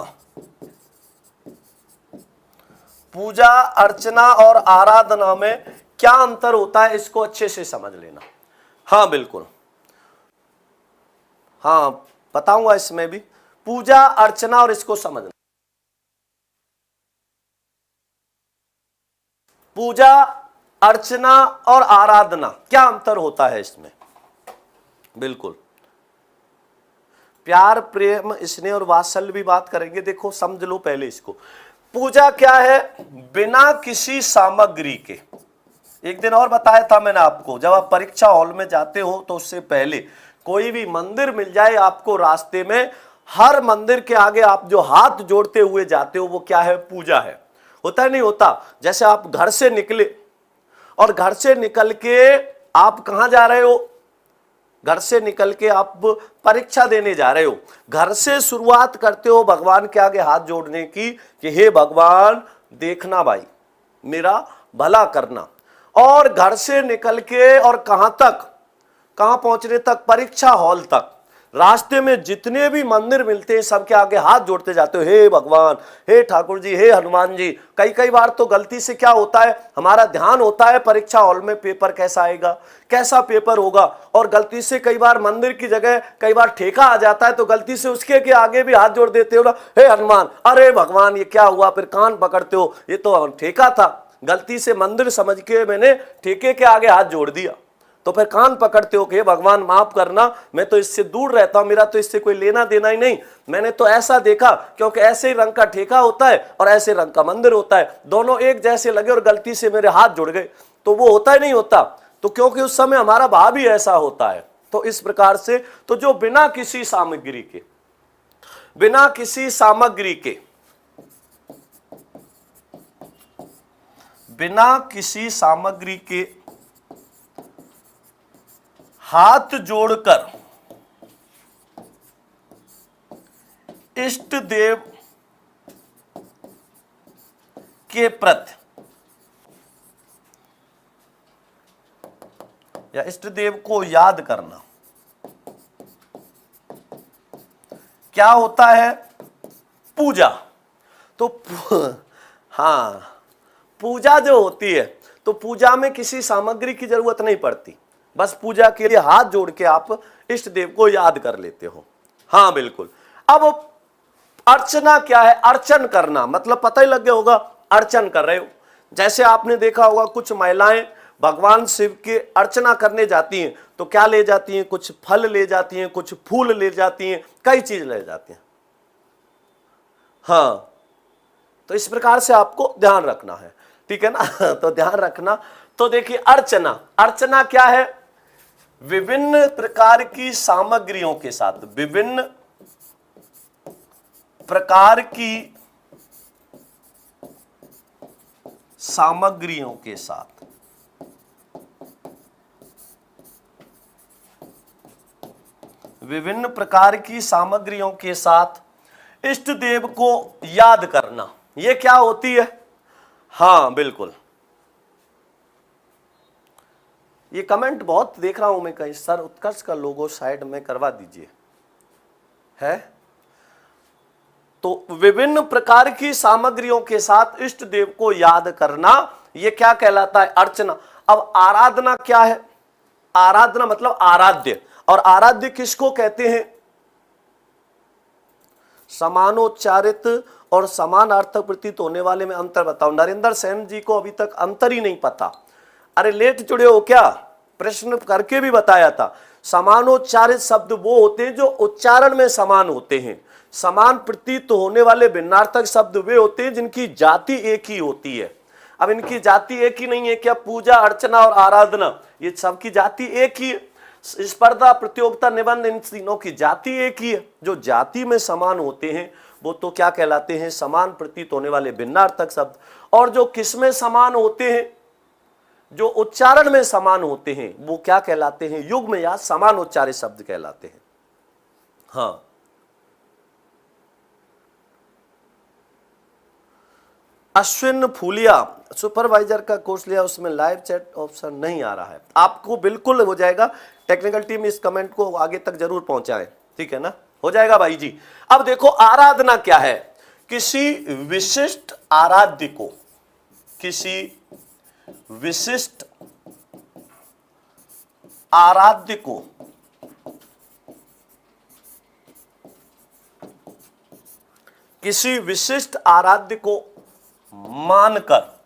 पूजा, अर्चना और आराधना में क्या अंतर होता है, इसको अच्छे से समझ लेना। हाँ बिल्कुल, हाँ बताऊंगा इसमें भी। पूजा, अर्चना और इसको समझना। पूजा, अर्चना और आराधना, क्या अंतर होता है इसमें? बिल्कुल, प्यार, प्रेम, स्नेह और वात्सल्य भी बात करेंगे। देखो समझ लो पहले इसको। पूजा क्या है? बिना किसी सामग्री के। एक दिन और बताया था मैंने आपको, जब आप परीक्षा हॉल में जाते हो तो उससे पहले कोई भी मंदिर मिल जाए आपको रास्ते में, हर मंदिर के आगे आप जो हाथ जोड़ते हुए जाते हो वो क्या है? पूजा है। होता है नहीं होता? जैसे आप घर से निकले और घर से निकल के आप कहां जा रहे हो? घर से निकल के आप परीक्षा देने जा रहे हो। घर से शुरुआत करते हो भगवान के आगे हाथ जोड़ने की कि हे भगवान देखना भाई, मेरा भला करना। और घर से निकल के और कहां तक, कहां पहुंचने तक? परीक्षा हॉल तक। रास्ते में जितने भी मंदिर मिलते हैं सबके आगे हाथ जोड़ते जाते हो, हे भगवान, हे ठाकुर जी, हे हनुमान जी। कई कई बार तो गलती से क्या होता है, हमारा ध्यान होता है परीक्षा हॉल में पेपर कैसा आएगा, कैसा पेपर होगा, और गलती से कई बार मंदिर की जगह कई बार ठेका आ जाता है तो गलती से उसके के आगे भी हाथ जोड़ देते हो ना, हे हनुमान, अरे भगवान ये क्या हुआ, फिर कान पकड़ते हो, ये तो ठेका था, गलती से मंदिर समझ के मैंने ठेके के आगे हाथ जोड़ दिया। तो फिर कान पकड़ते हो कि भगवान माफ करना, मैं तो इससे दूर रहता हूं, मेरा तो इससे कोई लेना देना ही नहीं, मैंने तो ऐसा देखा क्योंकि ऐसे ही रंग का ठेका होता है और ऐसे रंग का मंदिर होता है, दोनों एक जैसे लगे और गलती से मेरे हाथ जुड़ गए, तो वो होता ही नहीं होता। तो क्योंकि उस समय हमारा भाव ही ऐसा होता है। तो इस प्रकार से तो जो बिना किसी सामग्री के, बिना किसी सामग्री के, बिना किसी सामग्री के हाथ जोड़कर इष्ट देव के प्रति या इष्ट देव को याद करना क्या होता है? पूजा। तो हाँ, पूजा जो होती है तो पूजा में किसी सामग्री की जरूरत नहीं पड़ती, बस पूजा के लिए हाथ जोड़ के आप इष्ट देव को याद कर लेते हो। हाँ बिल्कुल। अब अर्चना क्या है? अर्चन करना, मतलब पता ही लग गया होगा, अर्चन कर रहे हो। जैसे आपने देखा होगा कुछ महिलाएं भगवान शिव की अर्चना करने जाती हैं तो क्या ले जाती हैं? कुछ फल ले जाती हैं, कुछ फूल ले जाती हैं, कई चीज ले जाती हैं। हाँ, तो इस प्रकार से आपको ध्यान रखना है, ठीक है ना? तो ध्यान रखना। तो देखिए अर्चना, अर्चना क्या है? विभिन्न प्रकार की सामग्रियों के साथ, विभिन्न प्रकार की सामग्रियों के साथ, विभिन्न प्रकार की सामग्रियों के साथ इष्ट देव को याद करना, ये क्या होती है? हाँ बिल्कुल। ये कमेंट बहुत देख रहा हूं मैं कहीं, सर उत्कर्ष का लोगो साइड में करवा दीजिए, है। तो विभिन्न प्रकार की सामग्रियों के साथ इष्ट देव को याद करना, यह क्या कहलाता है? अर्चना। अब आराधना क्या है? आराधना मतलब आराध्य, और आराध्य किसको कहते हैं? समानोच्चारित और समान अर्थक प्रतीत होने वाले में अंतर बताओ। नरेंद्र सेन जी को अभी तक अंतर ही नहीं पता। अरे लेट जुड़े हो क्या? प्रश्न करके भी बताया था। समानोच्चारित शब्द वो होते हैं जो उच्चारण में समान होते हैं। समान प्रतीत होने वाले भिन्नार्थक शब्द वे होते हैं जिनकी जाति एक ही होती है। अब इनकी जाति एक ही नहीं है क्या? पूजा, अर्चना और आराधना, ये सबकी जाति एक ही है। स्पर्धा, प्रतियोगिता, निबंध, इन तीनों की जाति एक ही है। जो जाति में समान होते हैं वो तो क्या कहलाते हैं? समान प्रतीत होने वाले भिन्नार्थक शब्द। और जो किस में समान होते हैं? जो उच्चारण में समान होते हैं वो क्या कहलाते हैं? युग्म या समान उच्चारित शब्द कहलाते हैं। हाँ, अश्विन फूलिया सुपरवाइजर का कोर्स लिया, उसमें लाइव चैट ऑप्शन नहीं आ रहा है। आपको बिल्कुल हो जाएगा। टेक्निकल टीम इस कमेंट को आगे तक जरूर पहुंचाए, ठीक है ना? हो जाएगा भाई जी। अब देखो आराधना क्या है? किसी विशिष्ट आराध्य को, किसी विशिष्ट आराध्य को किसी विशिष्ट आराध्य को मानकर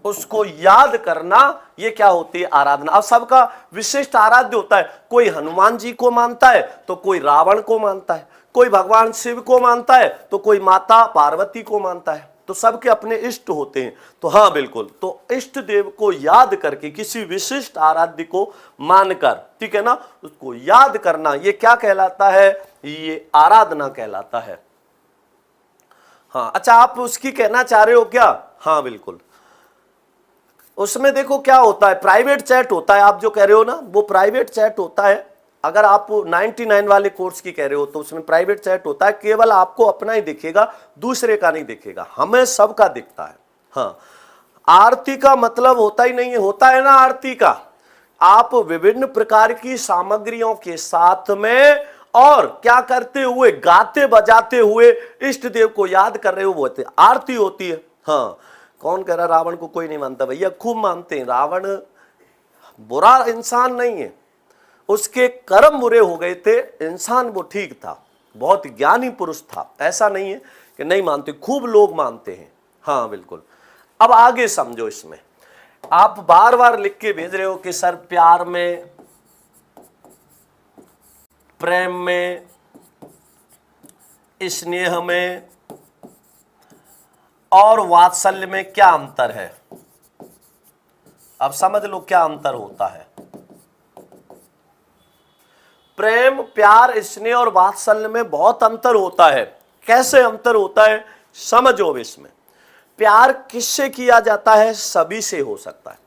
उसको याद करना, ये क्या होती है? आराधना। अब सबका विशिष्ट आराध्य होता है। कोई हनुमान जी को मानता है तो कोई रावण को मानता है, कोई भगवान शिव को मानता है तो कोई माता पार्वती को मानता है। तो सबके अपने इष्ट होते हैं। तो हाँ बिल्कुल, तो इष्ट देव को याद करके किसी विशिष्ट आराध्य को मानकर, ठीक है ना, उसको याद करना, ये क्या कहलाता है? ये आराधना कहलाता है। हाँ, अच्छा आप उसकी कहना चाह रहे हो क्या? हाँ बिल्कुल। उसमें देखो क्या होता है, प्राइवेट चैट होता है। आप जो कह रहे हो ना वो प्राइवेट चैट होता है। अगर आप 99 वाले कोर्स की कह रहे हो तो उसमें प्राइवेट चैट होता है। केवल आपको अपना ही दिखेगा, दूसरे का नहीं दिखेगा। हमें सबका दिखता है। हाँ, आरती का मतलब होता ही नहीं है, होता है ना आरती का। आप विभिन्न प्रकार की सामग्रियों के साथ में और क्या करते हुए, गाते बजाते हुए इष्ट देव को याद कर रहे हो, वो होते आरती होती है। हाँ, कौन कह रहा रावण को कोई नहीं मानता? भैया खूब मानते हैं। रावण बुरा इंसान नहीं है, उसके कर्म बुरे हो गए थे। इंसान वो ठीक था, बहुत ज्ञानी पुरुष था। ऐसा नहीं है कि नहीं मानते, खूब लोग मानते हैं। हाँ बिल्कुल। अब आगे समझो। इसमें आप बार बार लिख के भेज रहे हो कि सर प्यार में, प्रेम में, स्नेह में और वात्सल्य में क्या अंतर है? अब समझ लो क्या अंतर होता है। प्रेम, प्यार, स्नेह और वात्सल्य में बहुत अंतर होता है। कैसे अंतर होता है समझो। इसमें प्यार किससे किया जाता है? सभी से हो सकता है।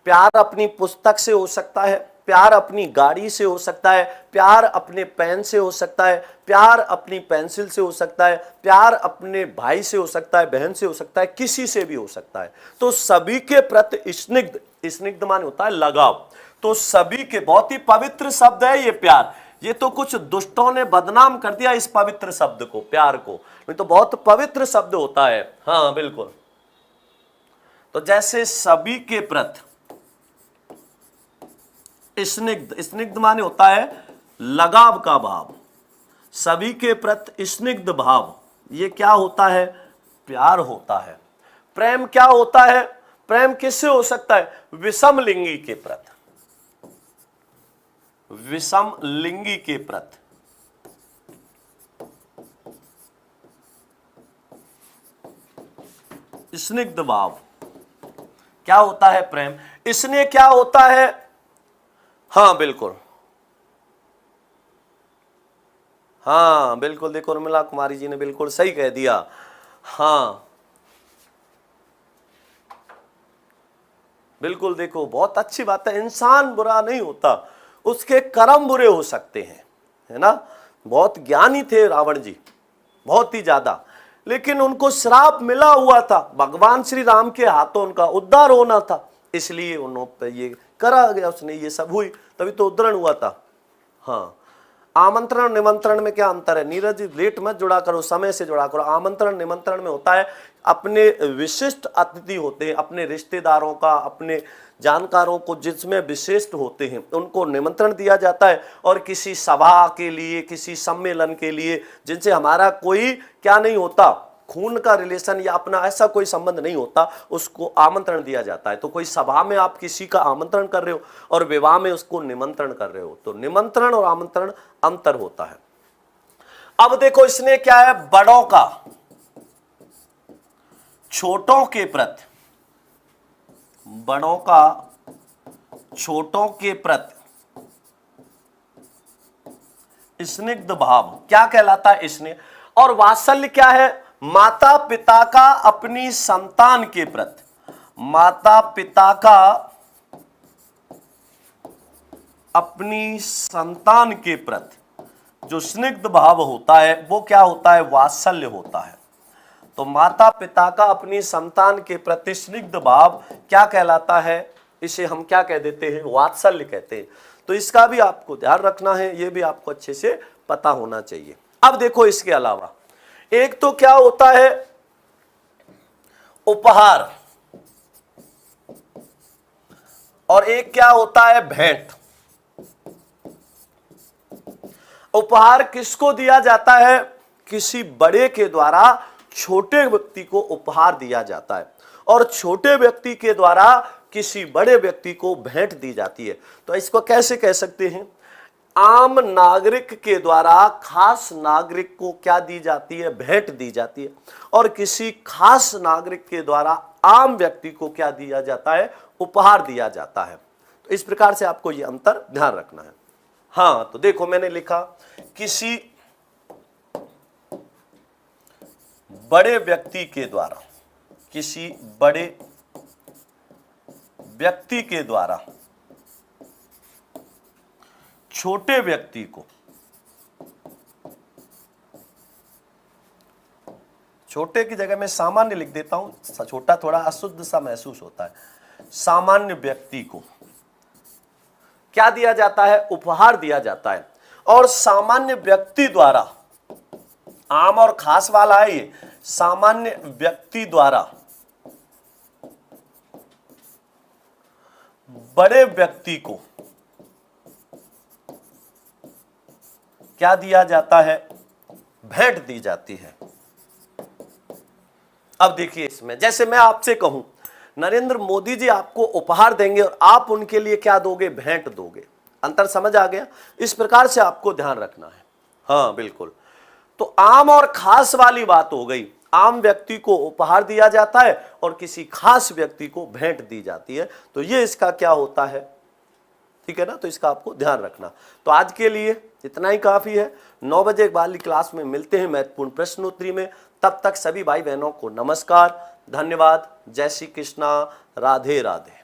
प्यार अपनी पुस्तक से हो सकता है, प्यार अपनी गाड़ी से हो सकता है, प्यार अपने पेन से हो सकता है, प्यार अपनी पेंसिल से हो सकता है, प्यार अपने भाई से हो सकता है, बहन से हो सकता है, किसी से भी हो सकता है। तो सभी के प्रति स्निग्ध, स्निग्ध माने होता है लगाव। तो सभी के, बहुत ही पवित्र शब्द है ये प्यार। ये तो कुछ दुष्टों ने बदनाम कर दिया इस पवित्र शब्द को, प्यार को। नहीं तो बहुत पवित्र शब्द होता है। हाँ बिल्कुल। तो जैसे सभी के प्रति स्निग्ध, स्निग्ध माने होता है लगाव का भाव। सभी के प्रति स्निग्ध भाव, ये क्या होता है? प्यार होता है। प्रेम क्या होता है? प्रेम किससे हो सकता है? विषम लिंगी के प्रति, विषम लिंगी के प्रति। स्निग्ध भाव क्या होता है? प्रेम। स्नेह क्या होता है? हाँ बिल्कुल, हाँ बिल्कुल। देखो उर्मिला कुमारी जी ने बिल्कुल सही कह दिया। हाँ बिल्कुल, देखो बहुत अच्छी बात है। इंसान बुरा नहीं होता, उसके कर्म बुरे हो सकते हैं, है ना। बहुत ज्ञानी थे रावण जी, बहुत ही ज्यादा, लेकिन उनको श्राप मिला हुआ था। भगवान श्री राम के हाथों उनका उद्धार होना था, इसलिए उन्होंने ये करा गया, उसने ये सब हुई, तभी तो उद्धरण हुआ था। हाँ, आमंत्रण और निमंत्रण में क्या अंतर है? नीरज जी लेट मत जुड़ा करो, समय से जुड़ा करो। आमंत्रण निमंत्रण में होता है अपने विशिष्ट अतिथि होते हैं, अपने रिश्तेदारों का, अपने जानकारों को जिसमें विशिष्ट होते हैं उनको निमंत्रण दिया जाता है। और किसी सभा के लिए, किसी सम्मेलन के लिए जिनसे हमारा कोई क्या नहीं होता, खून का रिलेशन या अपना ऐसा कोई संबंध नहीं होता, उसको आमंत्रण दिया जाता है। तो कोई सभा में आप किसी का आमंत्रण कर रहे हो और विवाह में उसको निमंत्रण कर रहे हो, तो निमंत्रण और आमंत्रण अंतर होता है। अब देखो इसने क्या है, बड़ों का छोटों के प्रति, बड़ों का छोटों के प्रति स्निग्ध भाव क्या कहलाता है? स्नेह। और वात्सल्य क्या है? माता पिता का अपनी संतान के प्रति, माता पिता का अपनी संतान के प्रति जो स्निग्ध भाव होता है वो क्या होता है? वात्सल्य होता है। तो माता पिता का अपनी संतान के प्रति स्निग्ध भाव क्या कहलाता है? इसे हम क्या कह देते हैं? वात्सल्य कहते हैं। तो इसका भी आपको ध्यान रखना है, ये भी आपको अच्छे से पता होना चाहिए। अब देखो इसके अलावा एक तो क्या होता है, उपहार, और एक क्या होता है, भेंट। उपहार किसको दिया जाता है? किसी बड़े के द्वारा छोटे व्यक्ति को उपहार दिया जाता है, और छोटे व्यक्ति के द्वारा किसी बड़े व्यक्ति को भेंट दी जाती है। तो इसको कैसे कह सकते हैं? आम नागरिक के द्वारा खास नागरिक को क्या दी जाती है? भेंट दी जाती है। और किसी खास नागरिक के द्वारा आम व्यक्ति को क्या दिया जाता है? उपहार दिया जाता है। तो इस प्रकार से आपको यह अंतर ध्यान रखना है। हाँ, तो देखो मैंने लिखा किसी बड़े व्यक्ति के द्वारा, किसी बड़े व्यक्ति के द्वारा छोटे व्यक्ति को, छोटे की जगह मैं सामान्य लिख देता हूं, छोटा थोड़ा अशुद्ध सा महसूस होता है। सामान्य व्यक्ति को क्या दिया जाता है? उपहार दिया जाता है। और सामान्य व्यक्ति द्वारा, आम और खास वाला है ये, सामान्य व्यक्ति द्वारा बड़े व्यक्ति को क्या दिया जाता है? भेंट दी जाती है। अब देखिए इसमें, जैसे मैं आपसे कहूं नरेंद्र मोदी जी आपको उपहार देंगे और आप उनके लिए क्या दोगे? भेंट दोगे। अंतर समझ आ गया? इस प्रकार से आपको ध्यान रखना है। हाँ बिल्कुल। तो आम और खास वाली बात हो गई। आम व्यक्ति को उपहार दिया जाता है और किसी खास व्यक्ति को भेंट दी जाती है। तो ये इसका क्या होता है? ठीक है ना? तो इसका आपको ध्यान रखना। तो आज के लिए इतना ही काफी है। 9 बजे वाली क्लास में मिलते हैं महत्वपूर्ण प्रश्नोत्तरी में। तब तक सभी भाई बहनों को नमस्कार, धन्यवाद, जय श्री कृष्णा, राधे राधे।